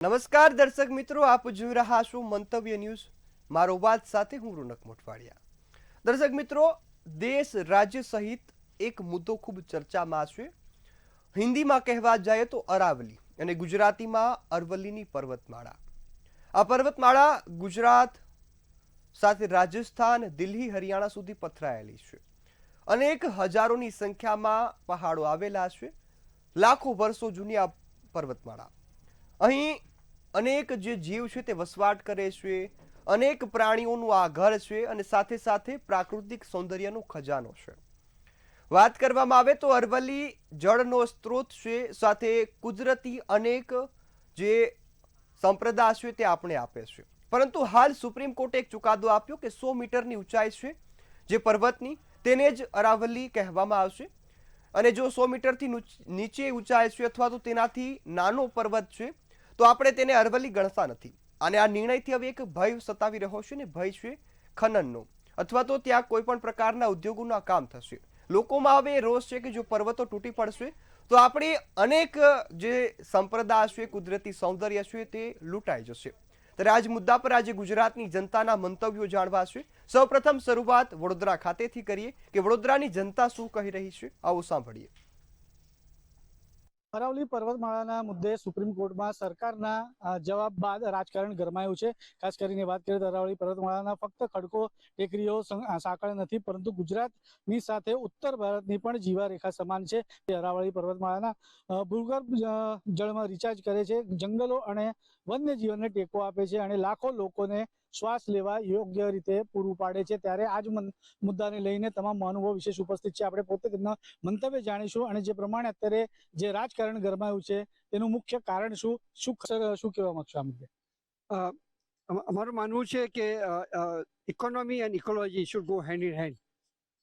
નમસ્કાર દર્શક મિત્રો, આપ જોઈ રહ્યા છો મંતવ્ય ન્યૂઝ. મારો વાત સાથે હું રોનક મોટવાડિયા. દર્શક મિત્રો, દેશ રાજ્ય સહિત એક મુદ્દો ખૂબ ચર્ચામાં છે. હિન્દીમાં કહેવા જાય તો અરાવલી અને ગુજરાતીમાં અરવલ્લીની પર્વતમાળા. આ પર્વતમાળા ગુજરાત સાથે રાજસ્થાન, દિલ્હી, હરિયાણા સુધી પથરાયેલી છે. અનેક હજારોની સંખ્યામાં પહાડો આવેલા છે. લાખો વર્ષો જૂની આ પર્વતમાળા. અહીં અનેક જે જીવ છે તે વસવાટ કરે છે. અનેક પ્રાણીઓનું આ ઘર છે અને સાથે સાથે પ્રાકૃતિક સૌંદર્યનો ખજાનો છે. વાત કરવામાં આવે તો અરવલ્લી જળનો સ્ત્રોત છે, સાથે કુદરતી અનેક જે સંપ્રદાય છે તે આપણે આપે છે. પરંતુ હાલ સુપ્રીમ કોર્ટે એક ચુકાદો આપ્યો કે 100 મીટરની ઊંચાઈ છે જે પર્વતની, તેને જ અરાવલી કહેવામાં આવશે. અને જો 100 મીટરથી નીચે ઊંચાઈ છે અથવા તો તેનાથી નાનો પર્વત છે તો આપણે તેને અરવલ્લી ગણતા નથી. અને આ નિર્ણયથી હવે એક ભય સતાવી રહ્યો છે ને ભય છે ખનનનો, અથવા તો ત્યાં કોઈ પણ પ્રકારના ઉદ્યોગોના કામ થશે. લોકોમાં હવે રોષ છે કે જો પર્વતો તૂટી પડશે તો આપણી અનેક જે સંપ્રદાય છે, કુદરતી સૌંદર્ય છે તે લૂંટાઈ જશે. ત્યારે આજ મુદ્દા પર આજે ગુજરાતની જનતાના મંતવ્યો જાણવા છે. સૌપ્રથમ શરૂઆત વડોદરા ખાતેથી કરીએ કે વડોદરાની જનતા શું કહી રહી છે, આવો સાંભળીએ. અરાવલી પર્વતમાળાના મુદ્દે સુપ્રીમ કોર્ટમાં સરકારના જવાબ બાદ રાજકારણ ગરમાયું છે. ખાસ કરીને વાત કરીએ તો અરાવલી પર્વતમાળાના ફક્ત ખડકો ટેકરીઓ સાંકળ નથી, પરંતુ ગુજરાતની સાથે ઉત્તર ભારતની પણ જીવારેખા સમાન છે. અરાવલી પર્વતમાળાના ભૂગર્ભ જળમાં રિચાર્જ કરે છે, જંગલો અને વન્યજીવનને ટેકો આપે છે અને લાખો લોકોને શ્વાસ લેવા યોગ્ય રીતે પૂરું પાડે છે. ત્યારે આ જ મુદ્દાને લઈને તમામ મહાનુભાવો વિશેષ ઉપસ્થિત છે. આપણે પોતે તેમના મંતવ્ય જાણીશું અને જે પ્રમાણે અત્યારે જે રાજકારણ ગરમાયું છે તેનું મુખ્ય કારણ શું કહેવા માંગશો આ મુદ્દે? અમારું માનવું છે કે economy and ecology should go hand in hand.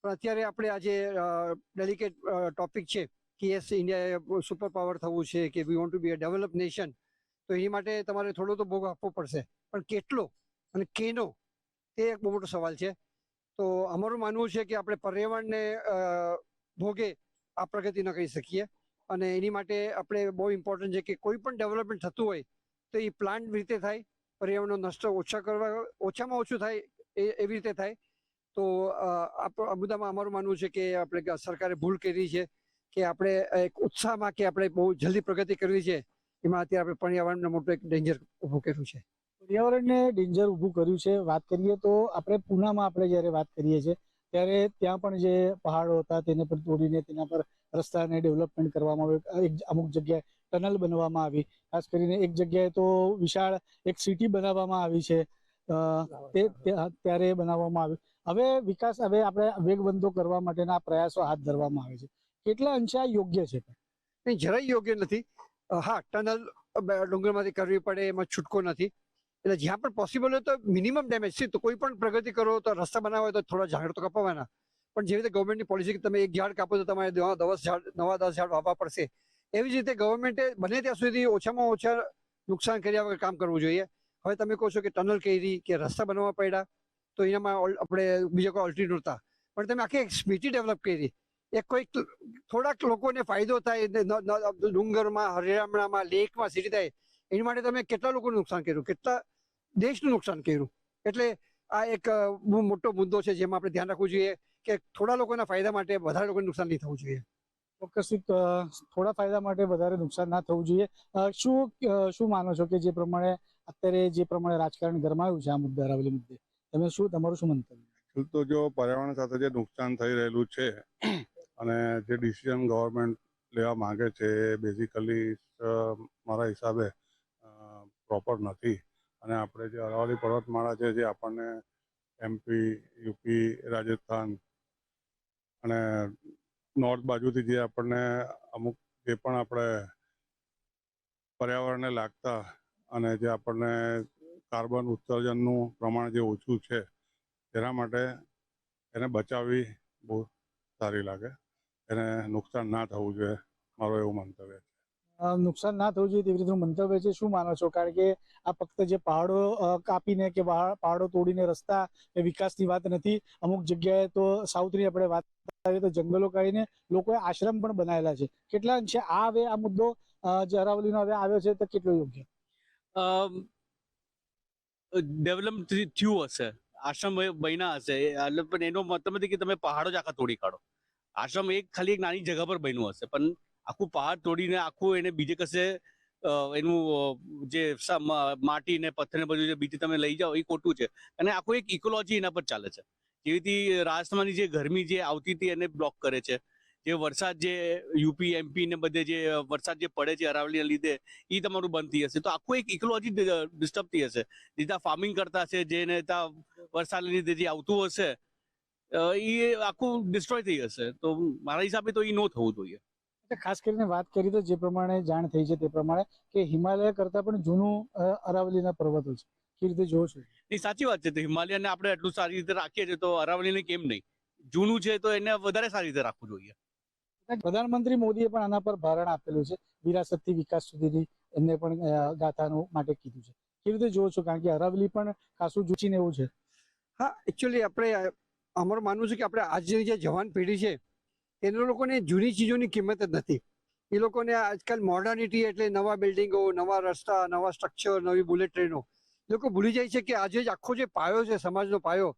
પણ અત્યારે આપણે આજે ડેલિકેટ ટોપિક છે કે યસ, ઇન્ડિયાએ સુપર પાવર થવું છે, કે we want to be a develop nation. તો એની માટે તમારે થોડો તો ભોગ આપવો પડશે, પણ કેટલો અને કેનો તે એક બહુ મોટો સવાલ છે. તો અમારું માનવું છે કે આપણે પર્યાવરણને ભોગે આ પ્રગતિ ન કહી શકીએ, અને એની માટે આપણે બહુ ઇમ્પોર્ટન્ટ છે કે કોઈ પણ ડેવલપમેન્ટ થતું હોય તો એ પ્લાન્ટ રીતે થાય, પર્યાવરણનો નષ્ટ ઓછામાં ઓછું થાય એવી રીતે થાય. તો આ મુદ્દામાં અમારું માનવું છે કે આપણે સરકારે ભૂલ કરી છે કે આપણે એક ઉત્સાહમાં કે આપણે બહુ જલ્દી પ્રગતિ કરવી છે, એમાં અત્યારે આપણે પર્યાવરણને મોટું એક ડેન્જર ઊભું કર્યું છે. પર્યાવરણને ડેન્જર ઊભું કર્યું છે. વાત કરીએ તો આપણે પૂનામાં આપણે જ્યારે વાત કરીએ છીએ ત્યારે ત્યાં પણ જે પહાડો હતા તેને પણ તોડીને તેના પર રસ્તાને ડેવલપમેન્ટ કરવામાં આવ્યું. અમુક જગ્યાએ ટનલ બનવામાં આવી. ખાસ કરીને એક જગ્યાએ તો વિશાળ એક સિટી બનાવવામાં આવી છે, ત્યારે બનાવવામાં આવ્યું. હવે વિકાસ, હવે આપણે વેગવંતો કરવા માટેના પ્રયાસો હાથ ધરવામાં આવે છે. કેટલા અંશે આ યોગ્ય છે? નહીં, જરાય યોગ્ય નથી. હા, ટનલ ડુંગરમાંથી કરવી પડે, એમાં છૂટકો નથી. એટલે જ્યાં પણ પોસિબલ હોય તો મિનિમમ ડેમેજ છે. તો કોઈ પણ પ્રગતિ કરો તો રસ્તા બનાવવા હોય તો થોડા ઝાડ તો કપાવવાના, પણ જેવી રીતે ગવર્મેન્ટની પોલિસી કે તમે એક ઝાડ કાપો તો તમારે 10 ઝાડ વાવવા પડશે, એવી જ રીતે ગવર્મેન્ટે બને ત્યાં સુધી ઓછામાં ઓછા નુકસાન કર્યા વગર કામ કરવું જોઈએ. હવે તમે કહો છો કે ટનલ કરી કે રસ્તા બનાવવા પડ્યા, તો એનામાં આપણે બીજા કોઈ ઓલ્ટરનેટિવ નહોતા, પણ તમે આખી એક સિટી ડેવલપ કરી, એક કોઈ થોડાક લોકોને ફાયદો થાય, ડુંગરમાં, હરિયાણામાં, લેકમાં સિટી થાય, એની માટે તમે કેટલા લોકોનું નુકસાન કર્યું, કેટલા દેશનું નુકસાન કર્યું. એટલે આ એક બહુ મોટો મુદ્દો છે જેમાં આપણે ધ્યાન રાખવું જોઈએ કે થોડા લોકોના ફાયદા માટે વધારે લોકોને નુકસાન નહીં થવું જોઈએ. ચોક્કસ થોડા ફાયદા માટે વધારે નુકસાન ના થવું જોઈએ. શું માનો છો કે જે પ્રમાણે અત્યારે જે પ્રમાણે રાજકારણ ગરમાયું છે આ મુદ્દે, અરાવલી મુદ્દે, તમારું શું મંતવ્ય? તો જો પર્યાવરણ સાથે જે નુકસાન થઈ રહેલું છે અને જે ડિસિઝન ગવર્મેન્ટ લેવા માંગે છે એ બેઝિકલી મારા હિસાબે પ્રોપર નથી. અને આપણે જે અરાવલી પર્વતમાળા છે જે આપણને MP, UP, રાજસ્થાન અને નોર્થ બાજુથી જે આપણને અમુક જે પણ આપણે પર્યાવરણને લાગતા અને જે આપણને કાર્બન ઉત્સર્જનનું પ્રમાણ જે ઓછું છે તેના માટે એને બચાવવી બહુ સારી લાગે. એને નુકસાન ના થવું જોઈએ, મારું એવું મંતવ્ય છે. નુકસાન ના થવું જોઈએ તેવી રીતનું મંતવ્ય છે. શું માનો છો? કારણ કે આ ફક્ત જે પહાડો કાપીને કે પહાડો તોડીને રસ્તા એ વિકાસની વાત નથી. અમુક જગ્યાએ તો સાઉથની આપણે વાત કરીએ તો જંગલો કાઢીને લોકોએ આશ્રમ પણ બનાવેલા છે. કેટલા અંશે આ મુદ્દો જે અરાવલીનો હવે આવ્યો છે તો કેટલો યોગ્ય? ડેવલપ થયું હશે, આશ્રમ બન્યા હશે, પણ એનો મતલબ નથી કે તમે પહાડો જ આખા તોડી કાઢો. આશ્રમ ખાલી એક નાની જગ્યા પર બન્યું હશે, પણ આખું પહાડ તોડીને આખું એને બીજે કશે એનું જે માટી ને પથ્થર ને બધું બીજે તમે લઈ જાઓ એ ખોટું છે. અને આખું એક ઇકોલોજી એના પર ચાલે છે. જેવી રીતે રાજસ્થાનની જે ગરમી જે આવતી હતી એને બ્લોક કરે છે. જે વરસાદ જે યુપી એમપી ને બધે જે વરસાદ જે પડે છે અરાવલીના લીધે એ તમારું બંધ થઈ હશે. તો આખું એક ઇકોલોજી ડિસ્ટર્બ થઈ હશે. જ્યાં ફાર્મિંગ કરતા હશે, જેને ત્યાં વરસાદને લીધે જે આવતું હશે એ આખું ડિસ્ટ્રોય થઈ હશે. તો મારા હિસાબે તો એ ન થવું જોઈએ. ખાસ કરીને વાત કરી તો જે પ્રમાણે જાણ થઈ છે તે પ્રમાણે કે હિમાલય કરતા પણ જૂનું અરાવલીના પર્વતો છે. કેવી રીતે જોવો છો? એ સાચી વાત છે. તો હિમાલયને આપણે એટલું સારી રીતે રાખીએ છીએ તો અરાવલીને કેમ નહીં? જૂનું છે તો એને વધારે સારી રીતે રાખવું જોઈએ. પ્રધાનમંત્રી મોદીએ પણ આના પર ભારણ આપેલું છે, વિરાસતથી વિકાસ સુધીની એમને પણ ગાથાનું માટે કીધું છે. કેવી રીતે જોવો છો? કારણ કે અરાવલી પણ ખાસું જૂચીને એવું છે. હા, એકચ્યુઅલી અમારું માનવું છે કે આપણે આજની જે જવાન પેઢી છે એ લોકોને જૂની ચીજોની કિંમત જ નથી. એ લોકોને આજકાલ મોડર્નિટી એટલે નવા બિલ્ડિંગો, નવા રસ્તા, નવા સ્ટ્રક્ચર, નવી બુલેટ ટ્રેનો. લોકો ભૂલી જાય છે કે આજે જ આખો જે પાયો છે, સમાજનો પાયો,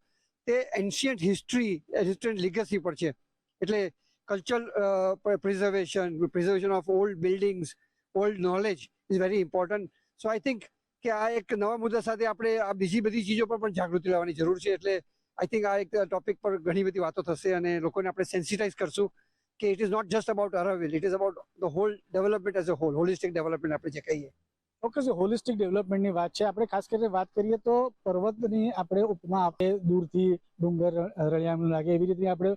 તે એન્શિયન્ટ હિસ્ટ્રી, એન્શિયન્ટ લીગસી પર છે. એટલે cultural preservation of old buildings, old knowledge is very important. So I think કે આ એક નવા મુદ્દા સાથે આપણે આ બીજી બધી ચીજો પર પણ જાગૃતિ લાવવાની જરૂર છે. એટલે આઈ થિંક આ એક ટોપિક પર ઘણી બધી વાતો થશે અને લોકોને આપણે સેન્સિટાઇઝ કરશું કે it is not just about Aravalli, it is about the whole development as a whole, holistic development આપણે જે કહીએ. ચોક્કસ હોલિસ્ટિક ડેવલપમેન્ટની વાત છે. આપણે ખાસ કરીને વાત કરીએ તો પર્વતની આપણે ઉપમા આપણે દૂરથી ડુંગર રળિયામણું લાગે એવી રીતે આપણે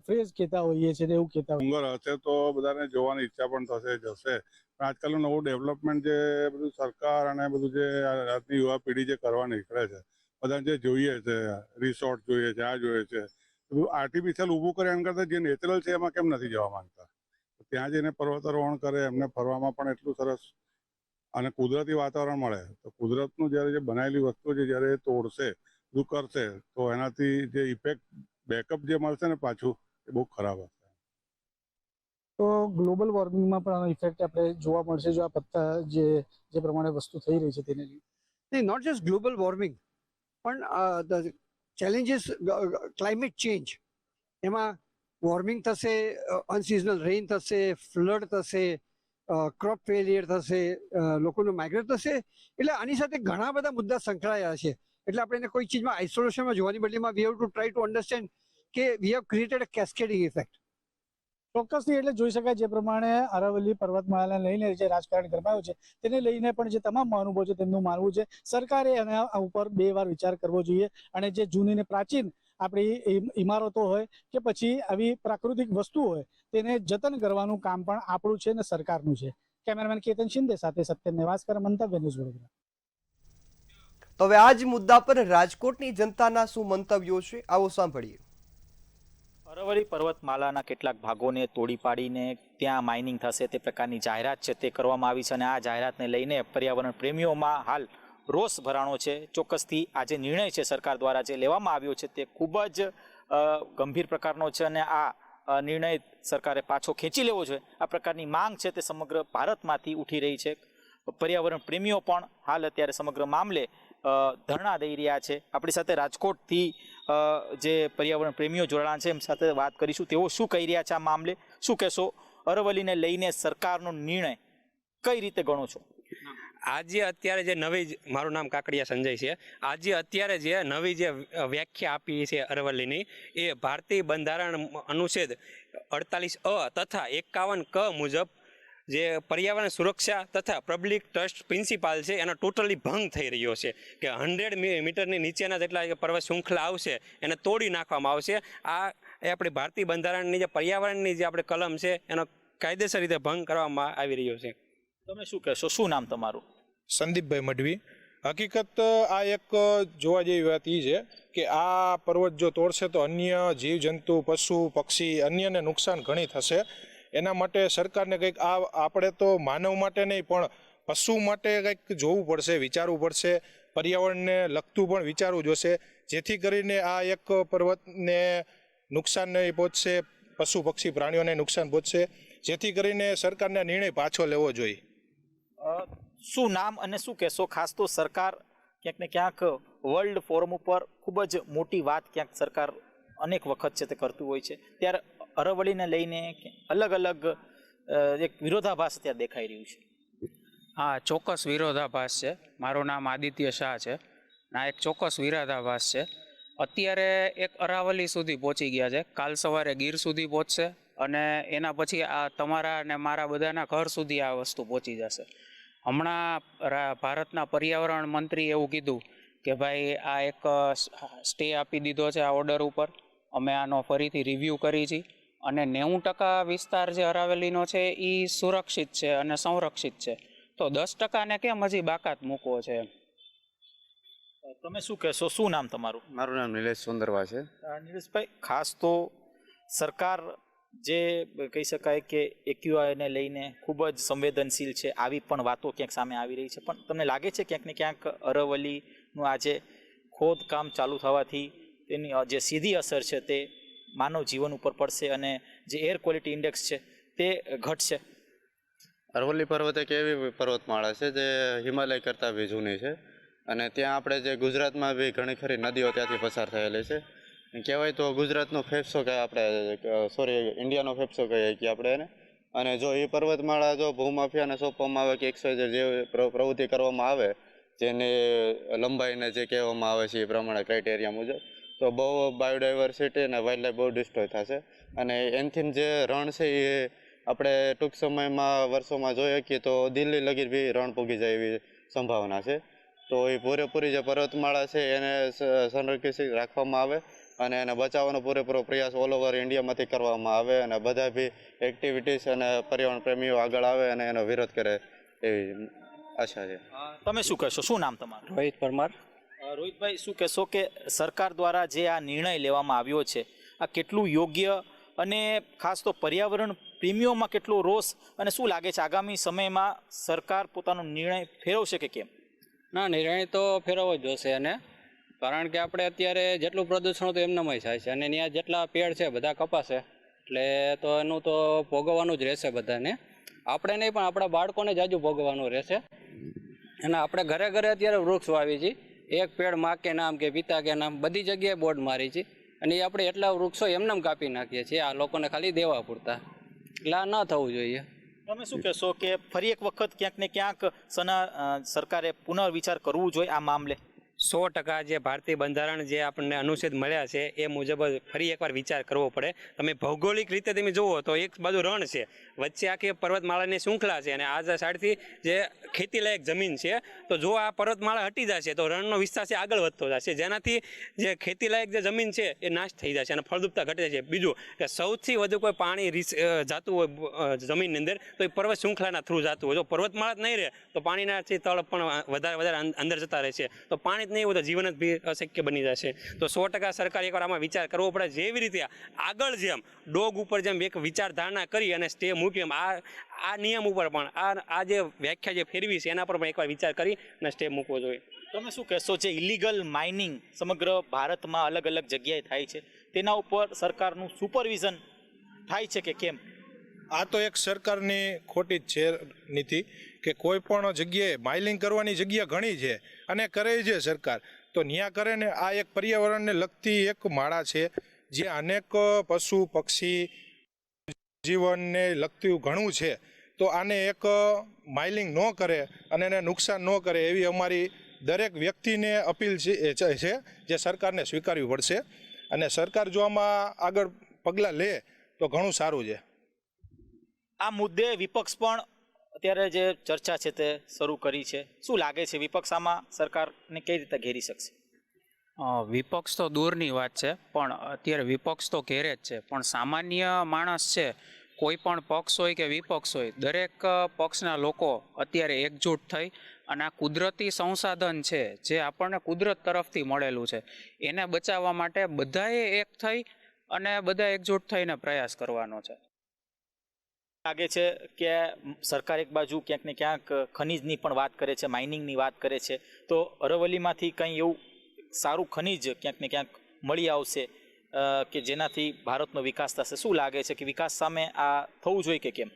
ફ્રેઝ કહેતા હોઈએ છીએ, એવું કહેતા હોઈએ. ડુંગર હશે તો બધાને જોવાની ઈચ્છા પણ થશે, જશે. પણ આજકાલનું નવું ડેવલપમેન્ટ જે બધું સરકાર અને બધું જે આજની યુવા પેઢી જે કરવા નીકળે છે, બધાને જે જોઈએ છે, રિસોર્ટ જોઈએ છે, આ જોઈએ છે, બધું આર્ટિફિશિયલ ઊભું કરે એમ કરતાં જે નેચરલ છે એમાં કેમ નથી જવા માંગતા? ત્યાં જઈને પર્વતારોહણ કરે, એમને ફરવામાં પણ એટલું સરસ અને કુદરતી વાતાવરણ મળે. તો કુદરતનું જ્યારે જે બનાવેલી વસ્તુ છે જ્યારે એ તોડશે, બધું કરશે, તો એનાથી જે ઇફેક્ટ બેકઅપ જે મળશે ને પાછું, એ બહુ ખરાબ હશે. તો ગ્લોબલ વોર્મિંગમાં પણ આનો ઇફેક્ટ આપણે જોવા મળશે જો આ પત્તા જે પ્રમાણે વસ્તુ થઈ રહી છે તેને લીધે. નોટ જસ્ટ ગ્લોબલ વોર્મિંગ, પણ ધ ચેલેન્જીસ ક્લાઇમેટ ચેન્જ, એમાં વોર્મિંગ થશે, અનસિઝનલ રેઇન થશે, ફ્લડ થશે, ક્રોપ ફેલિયર થશે, લોકોનું માઇગ્રેટ થશે. એટલે આની સાથે ઘણા બધા મુદ્દા સંકળાયા છે. એટલે આપણે એને કોઈ ચીજમાં આઇસોલેશનમાં જોવાની બદલીમાં we have to try to understand કે we have created a cascading effect. ચોક્કસથી એટલે જોઈ શકાય જે પ્રમાણે અરાવલી પર્વતમાળાને લઈને જે રાજકારણ ગરમાયું છે તેને લઈને પણ જે તમામ મહાનુભાવો છે તેમનું માનવું છે સરકારે એના ઉપર બે વાર વિચાર કરવો જોઈએ અને જે જૂની ને પ્રાચીન આપણી ઇમારતો હોય કે પછી આવી પ્રાકૃતિક વસ્તુ હોય તેને જતન કરવાનું કામ પણ આપણું છે ને સરકારનું છે. કેમેરામેન કેતન શિંદે સાથે સત્યમ નેવાસકર, મંતવ્ય ન્યૂઝ વડોદરા. તો હવે આ જ મુદ્દા પર રાજકોટની જનતાના શું મંતવ્યો છે, આવો સાંભળીએ. અરવલ્લી પર્વતમાલાના કેટલાક ભાગોને તોડી પાડીને ત્યાં માઇનિંગ થશે તે પ્રકારની જાહેરાત છે તે કરવામાં આવી છે અને આ જાહેરાતને લઈને પર્યાવરણ પ્રેમીઓમાં હાલ રોષ ભરાણો છે. ચોક્કસથી આ જે નિર્ણય છે સરકાર દ્વારા જે લેવામાં આવ્યો છે તે ખૂબ જ ગંભીર પ્રકારનો છે અને આ નિર્ણય સરકારે પાછો ખેંચી લેવો જોઈએ આ પ્રકારની માંગ છે તે સમગ્ર ભારતમાંથી ઉઠી રહી છે. પર્યાવરણ પ્રેમીઓ પણ હાલ અત્યારે સમગ્ર મામલે ધરણા દઈ રહ્યા છે. આપણી સાથે રાજકોટથી જે પર્યાવરણ પ્રેમીઓ જોડાણા છે એમ સાથે વાત કરીશું. તેઓ શું કહી રહ્યા છે આ મામલે, શું કહેશો? અરવલ્લીને લઈને સરકારનો નિર્ણય કઈ રીતે ગણો છો? આજે અત્યારે જે નવી, મારું નામ કાકડિયા સંજય છે, આજે અત્યારે જે નવી જે વ્યાખ્યા આપી છે અરવલ્લીની એ ભારતીય બંધારણ અનુચ્છેદ 48A તથા 51K મુજબ જે પર્યાવરણ સુરક્ષા તથા પબ્લિક ટ્રસ્ટ પ્રિન્સિપાલ છે એનો ટોટલી ભંગ થઈ રહ્યો છે કે 100 મીટરની નીચેના જેટલા પર્વત શૃંખલા આવશે એને તોડી નાખવામાં આવશે. આ એ આપણી ભારતીય બંધારણની જે પર્યાવરણની જે આપણે કલમ છે એનો કાયદેસર રીતે ભંગ કરવામાં આવી રહ્યો છે. તમે શું કહેશો? શું નામ તમારું? સંદીપભાઈ મઢવી. હકીકત આ એક જોવા જેવી વાત એ છે કે આ પર્વત જો તોડશે તો અન્ય જીવજંતુ, પશુ, પક્ષી અન્યને નુકસાન ઘણી થશે. એના માટે સરકારને કંઈક આપણે તો માનવ માટે નહીં પણ પશુ માટે કંઈક જોવું પડશે, વિચારવું પડશે, પર્યાવરણને લગતું પણ વિચારવું જોશે જેથી કરીને આ એક પર્વતને નુકસાન નહીં પહોંચશે, પશુ પક્ષી પ્રાણીઓને નુકસાન પહોંચશે, જેથી કરીને સરકારને નિર્ણય પાછો લેવો જોઈએ. શું નામ અને શું કહેશો? ખાસ તો સરકાર ક્યાંક ને ક્યાંક વર્લ્ડ ફોરમ ઉપર ખૂબ જ મોટી વાત ક્યાંક સરકાર અનેક વખત છે તે કરતું હોય છે, ત્યારે અરવલ્લીને લઈને અલગ અલગ એક વિરોધાભાસ અત્યારે દેખાઈ રહ્યું છે. હા, ચોક્કસ વિરોધાભાસ છે. મારું નામ આદિત્ય શાહ છે. આ એક ચોક્કસ વિરોધાભાસ છે. અત્યારે એક અરાવલી સુધી પહોંચી ગયા છે, કાલ સવારે ગીર સુધી પહોંચશે અને એના પછી આ તમારા અને મારા બધાના ઘર સુધી આ વસ્તુ પહોંચી જશે. હમણાં ભારતના પર્યાવરણ મંત્રી એવું કીધું કે ભાઈ આ એક સ્ટે આપી દીધો છે આ ઓર્ડર ઉપર. અમે આનો ફરીથી રિવ્યૂ કરી છીએ અને 90% વિસ્તાર જે અરાવલીનો છે એ સુરક્ષિત છે અને સંરક્ષિત છે. તો 10%ને કેમ હજી બાકાત મૂકવો છે? તમે શું કહેશો? શું નામ તમારું? મારું નામ નિલેશ સુંદરવા છે. નિલેશભાઈ, ખાસ તો સરકાર જે કહી શકાય કે એક્યુઆઈને લઈને ખૂબ જ સંવેદનશીલ છે, આવી પણ વાતો ક્યાંક સામે આવી રહી છે, પણ તમને લાગે છે ક્યાંક ને ક્યાંક અરવલ્લીનું આજે ખોદકામ ચાલુ થવાથી તેની જે સીધી અસર છે તે માનવ જીવન ઉપર પડશે અને જે એર ક્વોલિટી ઇન્ડેક્સ છે તે ઘટશે? અરવલ્લી પર્વત એક એવી પર્વતમાળા છે જે હિમાલય કરતાં બી જૂની છે અને ત્યાં આપણે જે ગુજરાતમાં બી ઘણી ખરી નદીઓ ત્યાંથી પસાર થયેલી છે. કહેવાય તો ગુજરાતનો ફેફસો કે આપણે ઇન્ડિયાનો ફેફસો કહીએ કે આપણે એને. અને જો એ પર્વતમાળા જો ભૂમાફિયાને સોંપવામાં આવે કે XYZ જે પ્રવૃત્તિ કરવામાં આવે જેની લંબાઈને જે કહેવામાં આવે છે એ પ્રમાણે ક્રાઇટેરિયા મુજબ, તો બહુ બાયોડાયવર્સિટી અને વાઇલ્ડ લાઈફ બહુ ડિસ્ટ્રોય થશે. અને એનથી જે રણ છે એ આપણે ટૂંક સમયમાં વર્ષોમાં જોઈએ શકીએ તો દિલ્હી લગી બી રણ પૂગી જાય એવી સંભાવના છે. તો એ પૂરેપૂરી જે પર્વતમાળા છે એને સંરક્ષિત રાખવામાં આવે અને એને બચાવવાનો પૂરેપૂરો પ્રયાસ ઓલ ઓવર ઇન્ડિયામાંથી કરવામાં આવે અને બધા બી એક્ટિવિટીઝ અને પર્યાવરણ પ્રેમીઓ આગળ આવે અને એનો વિરોધ કરે એવી આશા છે. તમે શું કહેશો? શું નામ તમારું? રોહિત પરમાર. રોહિતભાઈ, શું કહેશો કે સરકાર દ્વારા જે આ નિર્ણય લેવામાં આવ્યો છે આ કેટલું યોગ્ય અને ખાસ તો પર્યાવરણ પ્રેમીઓમાં કેટલો રોષ, અને શું લાગે છે આગામી સમયમાં સરકાર પોતાનો નિર્ણય ફેરવશે કે કેમ? ના, નિર્ણય તો ફેરવવો જ જોશે. અને કારણ કે આપણે અત્યારે જેટલું પ્રદૂષણ તો એમનામાં થાય છે અને ત્યાં જેટલા પેડ છે બધા કપાશે, એટલે તો એનું તો ભોગવવાનું જ રહેશે બધાને. આપણે નહીં પણ આપણા બાળકોને જ આજુ ભોગવવાનું રહેશે. અને આપણે ઘરે ઘરે અત્યારે વૃક્ષ વાવી છીએ. એક પેડ માં કે નામ કે પિતા કે નામ બધી જગ્યાએ બોર્ડ મારી છે અને એ આપણે એટલા વૃક્ષો એમનેમ કાપી નાખીએ છીએ આ લોકોને ખાલી દેવા પૂરતા. એટલે આ ન થવું જોઈએ. તમે શું કહેશો કે ફરી એક વખત ક્યાંક ને ક્યાંક સરકારે પુનર્વિચાર કરવું જોઈએ આ મામલે? 100% જે ભારતીય બંધારણ જે આપણને અનુચ્છેદ મળ્યા છે એ મુજબ ફરી એકવાર વિચાર કરવો પડે. તમે ભૌગોલિક રીતે તમે જુઓ તો એક બાજુ રણ છે, વચ્ચે આખી પર્વતમાળાની શૃંખલા છે અને આ સાઈડથી જે ખેતીલાયક જમીન છે, તો જો આ પર્વતમાળા હટી જશે તો રણનો વિસ્તાર છે આગળ વધતો જશે, જેનાથી જે ખેતીલાયક જે જમીન છે એ નાશ થઈ જશે અને ફળદ્રુપતા ઘટે છે. બીજું કે સૌથી વધુ કોઈ પાણી જાતું હોય જમીનની અંદર તો એ પર્વત શૃંખલાના થ્રુ જાતું હોય. જો પર્વતમાળા જ નહીં રહે તો પાણીનાથી તળ પણ વધારે અંદર જતા રહેશે, તો પાણી નહીં હોય તો જીવન જ બી અશક્ય બની જશે. તો 100% સરકાર એકવાર આમાં વિચાર કરવો પડે. જેવી રીતે આગળ જેમ ડોગ ઉપર જેમ એક વિચારધારણા કરી અને સ્ટે મૂકી એમ આ નિયમ ઉપર પણ આ જે વ્યાખ્યા જે ફેરવી છે એના પર પણ એકવાર વિચાર કરી અને સ્ટે મૂકવો જોઈએ. તમે શું કહેશો જે ઇલીગલ માઇનિંગ સમગ્ર ભારતમાં અલગ અલગ જગ્યાએ થાય છે તેના ઉપર સરકારનું સુપરવિઝન થાય છે કે કેમ? આ તો એક સરકારની ખોટી જ છે નીતિ કે કોઈ પણ જગ્યાએ માઇલિંગ કરવાની જગ્યા ઘણી છે અને કરે છે સરકાર, તો ન્યા કરે ને. આ એક પર્યાવરણને લગતી એક માળા છે જે અનેક પશુ પક્ષી જીવનને લગતું ઘણું છે, તો આને એક માઇલિંગ ન કરે અને એને નુકસાન ન કરે એવી અમારી દરેક વ્યક્તિને અપીલ છે જે સરકારને સ્વીકારવી પડશે. અને સરકાર જો આમાં આગળ પગલાં લે તો ઘણું સારું છે. આ મુદ્દે વિપક્ષ પણ અત્યારે જે ચર્ચા છે તે શરૂ કરી છે. શું લાગે છે વિપક્ષ આમાં સરકારને કઈ રીતે ઘેરી શકશે? વિપક્ષ તો દૂરની વાત છે, પણ અત્યારે વિપક્ષ તો ઘેરે જ છે, પણ સામાન્ય માણસ છે, કોઈ પણ પક્ષ હોય કે વિપક્ષ હોય, દરેક પક્ષના લોકો અત્યારે એકજૂટ થઈ અને આ કુદરતી સંસાધન છે જે આપણને કુદરત તરફથી મળેલું છે એને બચાવવા માટે બધાએ એક થઈ અને બધા એકજૂટ થઈને પ્રયાસ કરવાનો છે. લાગે છે કે સરકાર એક બાજુ ક્યાંક ને ક્યાંક ખનીજની પણ વાત કરે છે, માઇનિંગની વાત કરે છે, તો અરવલ્લીમાંથી કંઈ એવું સારું ખનીજ ક્યાંક ને ક્યાંક મળી આવશે કે જેનાથી ભારતનો વિકાસ થશે? શું લાગે છે કે વિકાસ સામે આ થવું જોઈએ કે કેમ?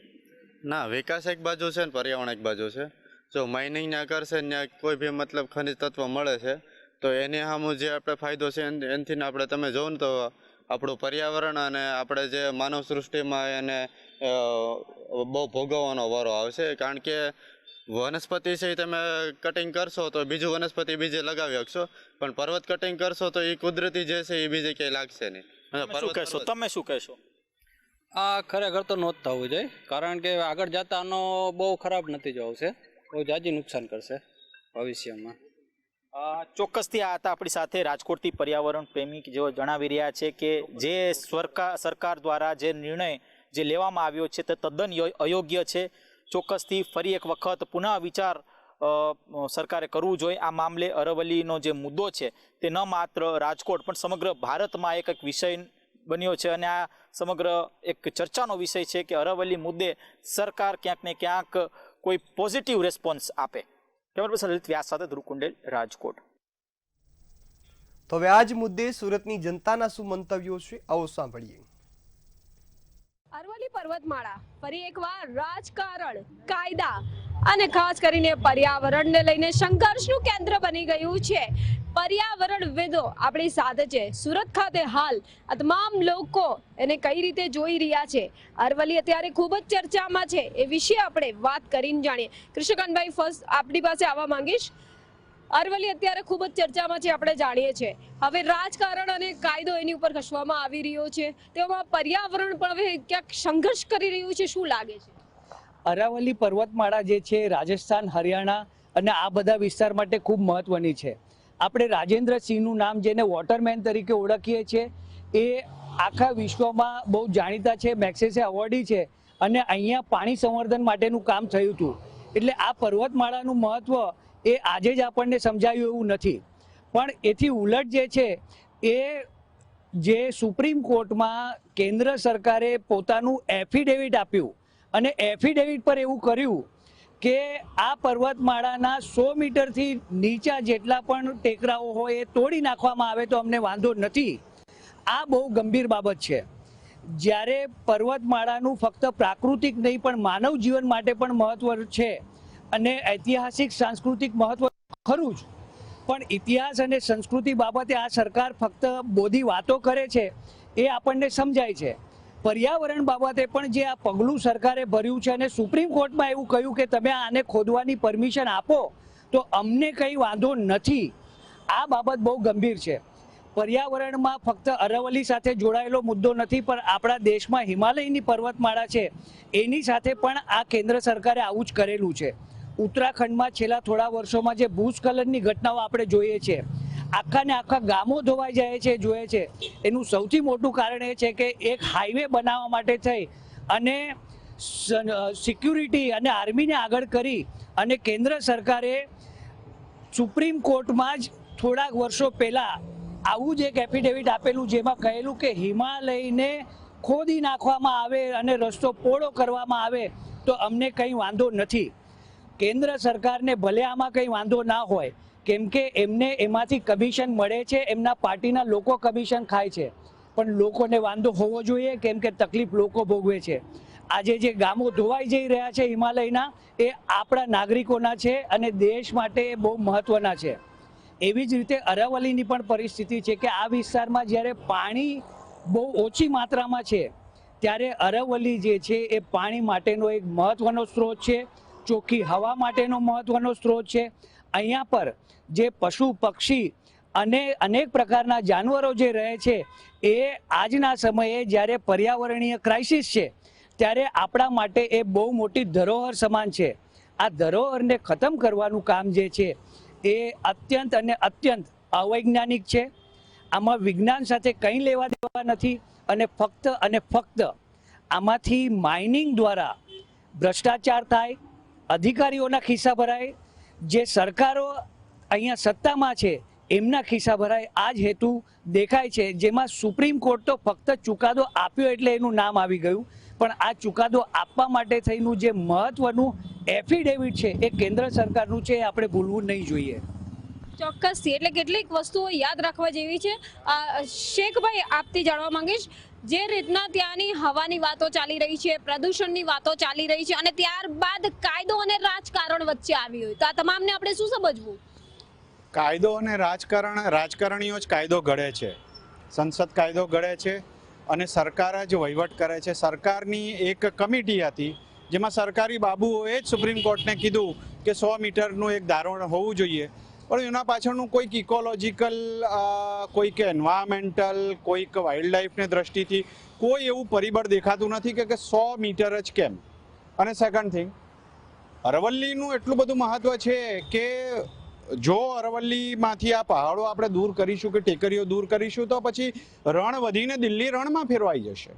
ના, વિકાસ એક બાજુ છે ને પર્યાવરણ એક બાજુ છે. જો માઇનિંગ ત્યાં કરશે ત્યાં કોઈ બી મતલબ ખનિજ તત્વ મળે છે તો એની સામું જે આપણે ફાયદો છે એનાથી આપણે તમે જોવો ને તો આપણું પર્યાવરણ અને આપણે જે માનવ સૃષ્ટિમાં એને બહુ ભોગવવાનો વારો આવશે. કારણ કે વનસ્પતિ છે એ તમે કટિંગ કરશો તો બીજું વનસ્પતિ બીજે લગાવી શકશો, પણ પર્વત કટિંગ કરશો તો એ કુદરતી જે છે એ બીજે ક્યાંય લાગશે નહીં. તમે શું કહેશો? આ ખરેખર તો નહોતું થવું જોઈએ, કારણ કે આગળ જતા આનો બહુ ખરાબ નતીજો આવશે, બહુ જાજી નુકસાન કરશે ભવિષ્યમાં. ચોક્કસથી આ હતા આપણી સાથે રાજકોટથી પર્યાવરણ પ્રેમી જેઓ જણાવી રહ્યા છે કે જે સરકાર દ્વારા જે નિર્ણય જે લેવામાં આવ્યો છે તે તદ્દન અયોગ્ય છે. ચોક્કસથી ફરી એક વખત પુનઃ વિચાર સરકારે કરવું જોઈએ. આ મામલે અરવલ્લીનો જે મુદ્દો છે તે ન માત્ર રાજકોટ પણ સમગ્ર ભારતમાં એક વિષય બન્યો છે અને આ સમગ્ર એક ચર્ચાનો વિષય છે કે અરવલ્લી મુદ્દે સરકાર ક્યાંક ને ક્યાંક કોઈ પોઝિટિવ રિસ્પોન્સ આપે. કેમેરા પર્સન લલિત વ્યાસ સાથે ધ્રુવ કુંડેલ, રાજકોટ. તો હવે આ જ મુદ્દે સુરતની જનતાના શું મંતવ્યો છે આવો સાંભળીએ. અરવલ્લી પર્વતમાળા ફરી એકવાર રાજકારણ, કાયદા અને ખાસ કરીને પર્યાવરણને લઈને સંઘર્ષનું કેન્દ્ર બની ગયું છે. પર્યાવરણવિદો આપણી સાથે છે. સુરત ખાતે હાલ આ તમામ લોકો એને કઈ રીતે જોઈ રહ્યા છે, અરવલ્લી અત્યારે ખૂબ જ ચર્ચામાં છે, એ વિશે આપણે વાત કરીને જાણીએ. કૃષ્ણકાંતભાઈ, ફર્સ્ટ આપણી પાસે આવવા માંગીશ. અરવલ્લી અત્યારે ખૂબ જ ચર્ચામાં છે, આપણે જાણીએ છીએ. હવે રાજકારણ અને કાયદો એની ઉપર કસવામાં આવી રહ્યો છે, તેમાં પર્યાવરણ પણ હવે ક્યાંક સંઘર્ષ કરી રહ્યું છે, શું લાગે છે? અરવલ્લી પર્વતમાળા જે છે રાજસ્થાન, હરિયાણા અને આ બધા વિસ્તાર માટે ખૂબ મહત્વની છે. આપણે રાજેન્દ્રસિંહનું નામ જેને વોટરમેન તરીકે ઓળખીએ છીએ એ આખા વિશ્વમાં બહુ જાણીતા છે, મેગ્સેસે એવોર્ડી છે અને અહીંયા પાણી સંવર્ધન માટેનું કામ થયું હતું. એટલે આ પર્વતમાળાનું મહત્વ એ આજે જ આપણને સમજાયું એવું નથી, પણ એથી ઉલટ જે છે એ જે સુપ્રીમ કોર્ટમાં કેન્દ્ર સરકારે પોતાનું એફિડેવિટ આપ્યું અને એફિડેવિટ પર એવું કર્યું કે આ પર્વતમાળાના 100 મીટરથી નીચા જેટલા પણ ટેકરાઓ હોય એ તોડી નાખવામાં આવે તો અમને વાંધો નથી. આ બહુ ગંભીર બાબત છે. જ્યારે પર્વતમાળાનું ફક્ત પ્રાકૃતિક નહીં પણ માનવ જીવન માટે પણ મહત્વ છે અને ઐતિહાસિક સાંસ્કૃતિક મહત્વ ખરું જ, પણ ઇતિહાસ અને સંસ્કૃતિ બાબતે આ સરકાર ફક્ત બોધી વાતો કરે છે એ આપણને સમજાય છે. પર્યાવરણ બાબતે પણ જે આ પગલું સરકારે ભર્યું છે અને સુપ્રીમ કોર્ટમાં એવું કહ્યું કે તમે આને ખોદવાની પરમિશન આપો તો અમને કંઈ વાંધો નથી. આ બાબત બહુ ગંભીર છે. પર્યાવરણમાં ફક્ત અરવલ્લી સાથે જોડાયેલો મુદ્દો નથી, પણ આપણા દેશમાં હિમાલયની પર્વતમાળા છે એની સાથે પણ આ કેન્દ્ર સરકારે આવું જ કરેલું છે. ઉત્તરાખંડમાં છેલ્લા થોડા વર્ષોમાં જે ભૂસ્ખલનની ઘટનાઓ આપણે જોઈએ છે, આખા ને આખા ગામો ધોવાઈ જાય છે, જોઈએ છે, એનું સૌથી મોટું કારણ એ છે કે એક હાઈવે બનાવવા માટે થઈ અને સિક્યુરિટી અને આર્મીને આગળ કરી અને કેન્દ્ર સરકારે સુપ્રીમ કોર્ટમાં જ થોડાક વર્ષો પહેલાં આવું જ એક એફિડેવિટ આપેલું જેમાં કહેલું કે હિમાલયને ખોદી નાખવામાં આવે અને રસ્તો પહોળો કરવામાં આવે તો અમને કંઈ વાંધો નથી. કેન્દ્ર સરકારને ભલે આમાં કંઈ વાંધો ના હોય કેમ કે એમને એમાંથી કમિશન મળે છે, એમના પાર્ટીના લોકો કમિશન ખાય છે, પણ લોકોને વાંધો હોવો જોઈએ કેમ કે તકલીફ લોકો ભોગવે છે. આજે જે ગામો ધોવાઈ જઈ રહ્યા છે હિમાલયના એ આપણા નાગરિકોના છે અને દેશ માટે બહુ મહત્વના છે. એવી જ રીતે અરવલ્લીની પણ પરિસ્થિતિ છે કે આ વિસ્તારમાં જ્યારે પાણી બહુ ઓછી માત્રામાં છે ત્યારે અરવલ્લી જે છે એ પાણી માટેનો એક મહત્વનો સ્ત્રોત છે, ચોખ્ખી હવા માટેનો મહત્વનો સ્ત્રોત છે. અહીંયા પર જે પશુ પક્ષી અને અનેક પ્રકારના જાનવરો જે રહે છે એ આજના સમયે જ્યારે પર્યાવરણીય ક્રાઇસિસ છે ત્યારે આપણા માટે એ બહુ મોટી ધરોહર સમાન છે. આ ધરોહરને ખતમ કરવાનું કામ જે છે એ અત્યંત અને અત્યંત અવૈજ્ઞાનિક છે. આમાં વિજ્ઞાન સાથે કંઈ લેવા દેવા નથી અને ફક્ત આમાંથી માઇનિંગ દ્વારા ભ્રષ્ટાચાર થાય, અધિકારીઓના ખિસ્સા ભરાય, જે સરકારો અહીંયા સત્તામાં છે એમના ખિસ્સા ભરાય. આ જ હેતુ દેખાય છે, જેમાં સુપ્રીમ કોર્ટ તો ફક્ત ચુકાદો આપ્યો એટલે એનું નામ આવી ગયું, પણ આ ચુકાદો આપવા માટે થઈનું જે મહત્વનું એફિડેવિટ છે એ કેન્દ્ર સરકારનું છે, એ આપણે ભૂલવું નહીં જોઈએ. ચોક્કસથી, એટલે કેટલીક વસ્તુઓ યાદ રાખવા જેવી છે. શેખભાઈ, આપથી જાણવા માંગીશ, જે રીતના ત્યાંની હવાની વાતો ચાલી રહી છે, પ્રદૂષણની વાતો ચાલી રહી છે, અને ત્યારબાદ કાયદો અને રાજકારણ વચ્ચે આવી હોય, તો આ તમામને આપણે શું સમજવું? કાયદો અને રાજકારણીઓ જ કાયદો ઘડે છે, સંસદ કાયદો ઘડે છે અને સરકાર જ વહીવટ કરે છે. સરકારની એક કમિટી હતી જેમાં સરકારી બાબુઓએ જ સુપ્રીમ કોર્ટને કીધું કે 100 મીટરનું એક ધારણ હોવું જોઈએ, પણ એના પાછળનું કોઈક ઇકોલોજીકલ, કોઈક એન્વાયરમેન્ટલ, કોઈક વાઇલ્ડ લાઈફની દ્રષ્ટિથી કોઈ એવું પરિબળ દેખાતું નથી કે 100 મીટર જ કેમ. અને સેકન્ડ થિંગ, અરવલ્લીનું એટલું બધું મહત્વ છે કે જો અરવલ્લીમાંથી આ પહાડો આપણે દૂર કરીશું કે ટેકરીઓ દૂર કરીશું તો પછી રણ વધીને દિલ્હી રણમાં ફેરવાઈ જશે.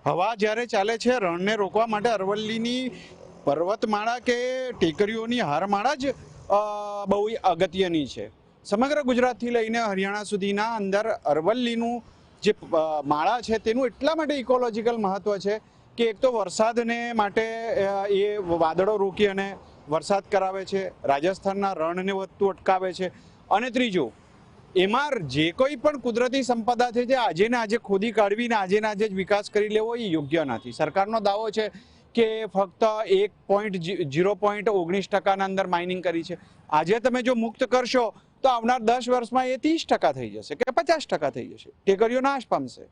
હવા જ્યારે ચાલે છે રણને રોકવા માટે અરવલ્લીની પર્વતમાળા કે ટેકરીઓની હારમાળા જ બહુ અગત્યની છે. સમગ્ર ગુજરાતથી લઈને હરિયાણા સુધીના અંદર અરવલ્લીનું જે માળા છે તેનું એટલા માટે ઇકોલોજીકલ મહત્વ છે કે એક તો વરસાદને માટે એ વાદળો રોકી અને વરસાદ કરાવે છે, રાજસ્થાનના રણને વધતું અટકાવે છે, અને ત્રીજું, એમાં જે કોઈ પણ કુદરતી સંપદા છે જે આજે ને આજે ખોદી કાઢવીને આજે ને આજે જ વિકાસ કરી લેવો એ યોગ્ય નથી. સરકારનો દાવો છે કે ફક્ત 0.19% અંદર માઇનિંગ કરી છે. આજે તમે જો મુક્ત કરશો તો આવનાર 10 વર્ષમાં એ 30% થઈ જશે કે 50% થઈ જશે, ટેકરીઓ નાશ પામશે.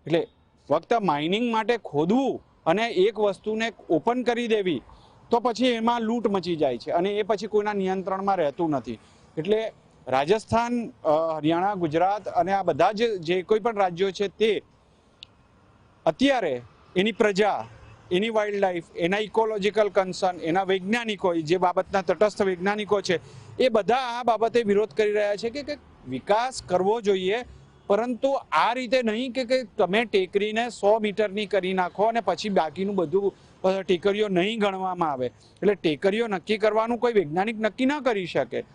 એટલે ફક્ત માઇનિંગ માટે ખોદવું અને એક વસ્તુને ઓપન કરી દેવી તો પછી એમાં લૂંટ મચી જાય છે અને એ પછી કોઈના નિયંત્રણમાં રહેતું નથી. એટલે રાજસ્થાન, હરિયાણા, ગુજરાત અને આ બધા જે કોઈ પણ રાજ્યો છે તે અત્યારે એની પ્રજા, એની વાઇલ્ડ લાઈફ, એના ઇકોલોજીકલ કન્સર્ન, એના વૈજ્ઞાનિકો, જે બાબતના તટસ્થ વૈજ્ઞાનિકો છે એ બધા આ બાબતે વિરોધ કરી રહ્યા છે કે વિકાસ કરવો જોઈએ, પરંતુ આ રીતે નહીં કે તમે ટેકરીને 100 મીટરની કરી નાખો અને પછી બાકીનું બધું ટેકરીઓ નહીં ગણવામાં આવે. એટલે ટેકરીઓ નક્કી કરવાનું કોઈ વૈજ્ઞાનિક નક્કી ન કરી શકે.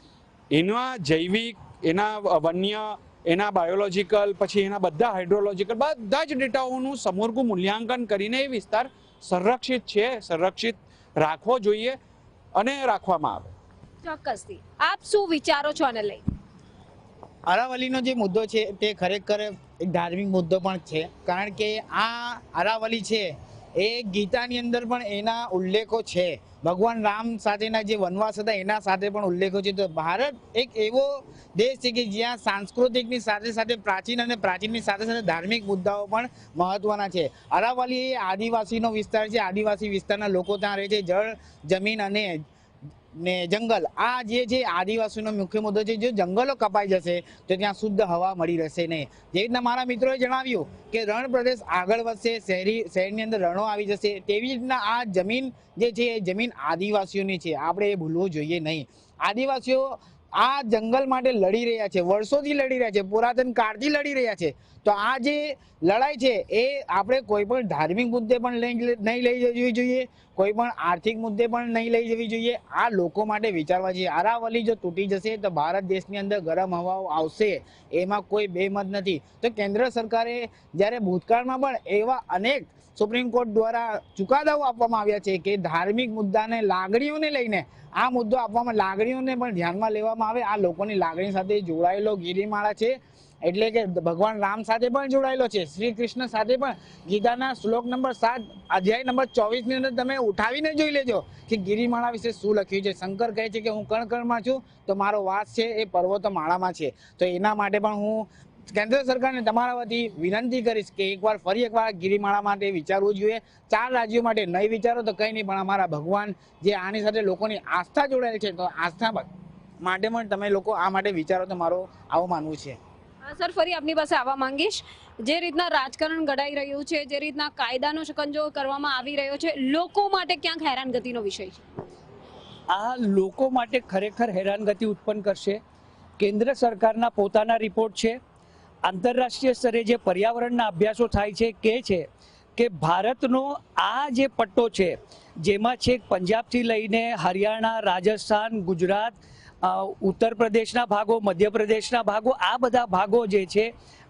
એના જૈવિક, એના વન્ય, એના બાયોલોજીકલ, પછી એના બધા હાઇડ્રોલોજીકલ બધા જ ડેટાઓનું સમગ્ર મૂલ્યાંકન કરીને એ વિસ્તાર સંરક્ષિત છે, સંરક્ષિત રાખવો જોઈએ અને રાખવામાં આવે. ચોક્કસથી. આપ શું વિચારો છો આને લઈ? અરાવલીનો જે મુદ્દો છે તે ખરેખર એક ધાર્મિક મુદ્દો પણ છે, કારણ કે આ અરાવલી છે એ ગીતાની અંદર પણ એના ઉલ્લેખો છે. ભગવાન રામ સાથેના જે વનવાસ હતા એના સાથે પણ ઉલ્લેખો છે. તો ભારત એક એવો દેશ છે કે જ્યાં સાંસ્કૃતિકની સાથે સાથે પ્રાચીન અને પ્રાચીનની સાથે સાથે ધાર્મિક મુદ્દાઓ પણ મહત્વના છે. અરાવલી એ આદિવાસીનો વિસ્તાર છે. આદિવાસી વિસ્તારના લોકો ત્યાં રહે છે. જળ, જમીન અને જંગલ, આ જે છે આદિવાસીનો મુખ્ય મુદ્દો છે. જો જંગલો કપાઈ જશે તો ત્યાં શુદ્ધ હવા મળી રહેશે નહીં. જે રીતના મારા મિત્રોએ જણાવ્યું કે રણ પ્રદેશ આગળ વધશે, શહેરની અંદર રણો આવી જશે, તેવી રીતના આ જમીન જે છે એ જમીન આદિવાસીઓની છે. આપણે એ ભૂલવું જોઈએ નહીં. આદિવાસીઓ આ જંગલ માટે લડી રહ્યા છે, વર્ષોથી લડી રહ્યા છે, પુરાતન કાળથી લડી રહ્યા છે. તો આ જે લડાઈ છે એ આપણે કોઈ પણ ધાર્મિક મુદ્દે પણ નહીં લઈ જવી જોઈએ, કોઈ પણ આર્થિક મુદ્દે પણ નહીં લઈ જવી જોઈએ. આ લોકો માટે વિચારવા જોઈએ. અરાવલી જો તૂટી જશે તો ભારત દેશની અંદર ગરમ હવાઓ આવશે, એમાં કોઈ બેમત નથી. તો કેન્દ્ર સરકારે જ્યારે ભૂતકાળમાં પણ એવા અનેક સુપ્રીમ કોર્ટ દ્વારા ચુકાદાઓ આપવામાં આવ્યા છે કે ધાર્મિક મુદ્દાને, લાગણીઓને લઈને આ મુદ્દો આપવામાં, લાગણીઓને પણ ધ્યાનમાં લેવામાં આવે. આ લોકોની લાગણી સાથે જોડાયેલો ગિરિમાળા છે, એટલે કે ભગવાન રામ સાથે પણ જોડાયેલો છે, શ્રી કૃષ્ણ સાથે પણ. ગીતાના શ્લોક નંબર 7, અધ્યાય નંબર 24 ની અંદર તમે ઉઠાવીને જોઈ લેજો કે ગિરિમાળા વિશે શું લખ્યું છે. શંકર કહે છે કે હું કણ-કણમાં છું તો મારો વાસ છે એ પર્વતો માળામાં છે. તો એના માટે પણ હું કેન્દ્ર સરકારને તમારા વતી વિનંતી કરીશ કે ફરી એકવાર ગિરિમાળા માટે વિચારવું જોઈએ. 4 રાજ્યો માટે નહીં વિચારો તો કંઈ નહીં, પણ અમારા ભગવાન જે આની સાથે લોકોની આસ્થા જોડાયેલી છે, તો આસ્થા માટે પણ તમે લોકો આ માટે વિચારો, તો મારો આવું માનવું છે. સર, ફરી આપની પાસે આવવા માંગીશ. જે રીતના રાજકારણ ઘડાઈ રહ્યું છે, જે રીતના કાયદાનો શકંજો કરવામાં આવી રહ્યો છે, લોકો માટે ક્યાંક હેરાનગતિનો વિષય છે. આ લોકો માટે ખરેખર હેરાનગતિ ઉત્પન્ન કરશે. કેન્દ્ર સરકારના પોતાના રિપોર્ટ છે, આંતરરાષ્ટ્રીય સ્તરે જે પર્યાવરણના અભ્યાસો થાય છે કહે છે કે ભારતનો આ જે પટ્ટો છે, જેમાં છેક પંજાબથી લઈને હરિયાણા, રાજસ્થાન, ગુજરાત, ઉત્તર પ્રદેશના ભાગો, મધ્યપ્રદેશના ભાગો, આ બધા ભાગો જે છે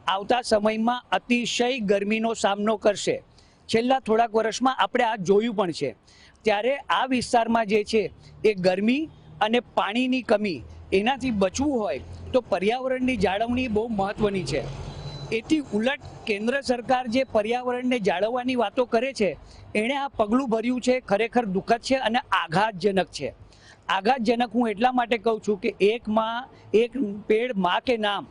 આવતા સમયમાં અતિશય ગરમીનો સામનો કરશે. છેલ્લા થોડાક વર્ષમાં આપણે આ જોયું પણ છે. ત્યારે આ વિસ્તારમાં જે છે એ ગરમી અને પાણીની કમી એનાથી બચવું હોય તો પર્યાવરણની જાળવણી બહુ મહત્વની છે. એથી ઉલટ કેન્દ્ર સરકાર જે પર્યાવરણને જાળવવાની વાતો કરે છે એણે આ પગલું ભર્યું છે, ખરેખર દુઃખદ છે અને આઘાતજનક છે. આઘાતજનક હું એટલા માટે કહું છું કે એક પેડ માં કે નામ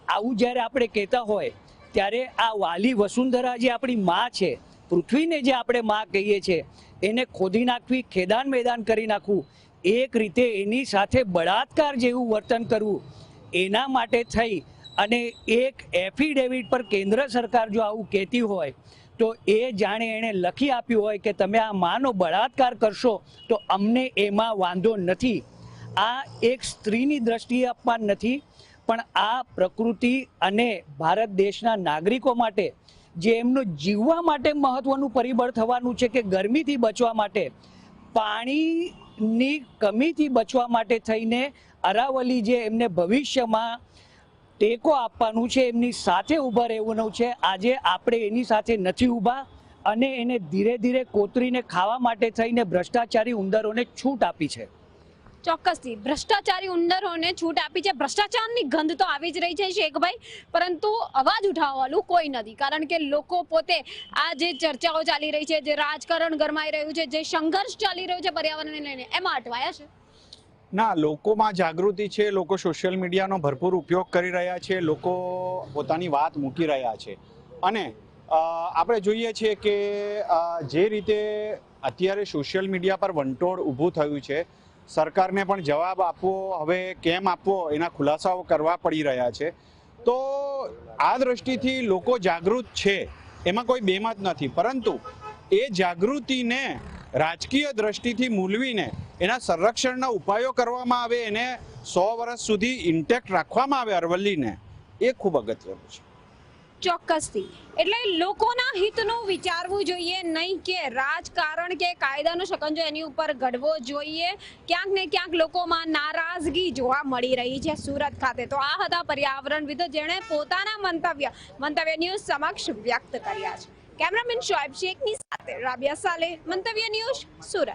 આવું જ્યારે આપણે કહેતા હોય ત્યારે આ વાલી વસુંધરા જે આપણી માં છે, પૃથ્વીને જે આપણે માં કહીએ છીએ, એને ખોદી નાખવી, ખેદાન મેદાન કરી નાખવું, એક રીતે એની સાથે બળાત્કાર જેવું વર્તન કરવું, એના માટે થઈ અને એક એફિડેવિટ પર કેન્દ્ર સરકાર જો આવું કહેતી હોય તો એ જાણે એણે લખી આપ્યું હોય કે તમે આ માનો બળાત્કાર કરશો તો અમને એમાં વાંધો નથી. આ એક સ્ત્રીની દ્રષ્ટિએ અપમાન નથી, પણ આ પ્રકૃતિ અને ભારત દેશના નાગરિકો માટે જે એમનું જીવવા માટે મહત્વનું પરિબળ થવાનું છે કે ગરમીથી બચવા માટે, પાણીની કમીથી બચવા માટે થઈને અરાવલી જે એમને ભવિષ્યમાં ટેકો આપવાનું છે, એમની સાથે ઊભા રહેવાનું છે, આજે આપણે એની સાથે નથી ઊભા અને એને ધીરે ધીરે કોતરીને ખાવા માટે થઈને ભ્રષ્ટાચારી ઉંદરોને છૂટ આપી છે. ચોક્કસથી ભ્રષ્ટાચારી ઉંદરોને છૂટ આપી છે. ભ્રષ્ટાચારની ગંધ તો આવી જ રહી છે શેખભાઈ, પરંતુ અવાજ ઉઠાવવાનું કોઈ નથી, કારણ કે લોકો પોતે આ જે ચર્ચાઓ ચાલી રહી છે, જે રાજકારણ ગરમાઈ રહ્યું છે, જે સંઘર્ષ ચાલી રહ્યો છે પર્યાવરણને લઈને, એમાં અટવાયા છે. ના, લોકોમાં જાગૃતિ છે, લોકો સોશિયલ મીડિયાનો ભરપૂર ઉપયોગ કરી રહ્યા છે, લોકો પોતાની વાત મૂકી રહ્યા છે અને આપણે જોઈએ છીએ કે જે રીતે અત્યારે સોશિયલ મીડિયા પર વંટોળ ઊભું થયું છે, સરકારને પણ જવાબ આપવો, હવે કેમ આપવો એના ખુલાસાઓ કરવા પડી રહ્યા છે. તો આ દ્રષ્ટિથી લોકો જાગૃત છે, એમાં કોઈ બેમત નથી, પરંતુ એ જાગૃતિને રાજકીય દ્રષ્ટિથી મૂલવીને એના સંરક્ષણના ઉપાયો કરવામાં આવે, એને 100 વર્ષ સુધી ઇન્ટેક્ટ રાખવામાં આવે અરવલ્લીને, એ ખૂબ અગત્યનું છે. ચોક્કસથી. એટલે લોકોના હિતનું વિચારવું જોઈએ, નહીં કે રાજકારણ કે કાયદાનો શકંજો એની ઉપર ઘડવો જોઈએ. ક્યાંક ને ક્યાંક લોકોમાં નારાજગી જોવા મળી રહી છે સુરત ખાતે. તો આ હતા પર્યાવરણવિદો જેણે પોતાના મંતવ્ય ન્યૂઝ સમક્ષ વ્યક્ત કર્યા છે. કેમેરામેન શોએબ શેખની સાથે રાબિયા સાલેહ, મંતવ્ય ન્યૂઝ, સુરત.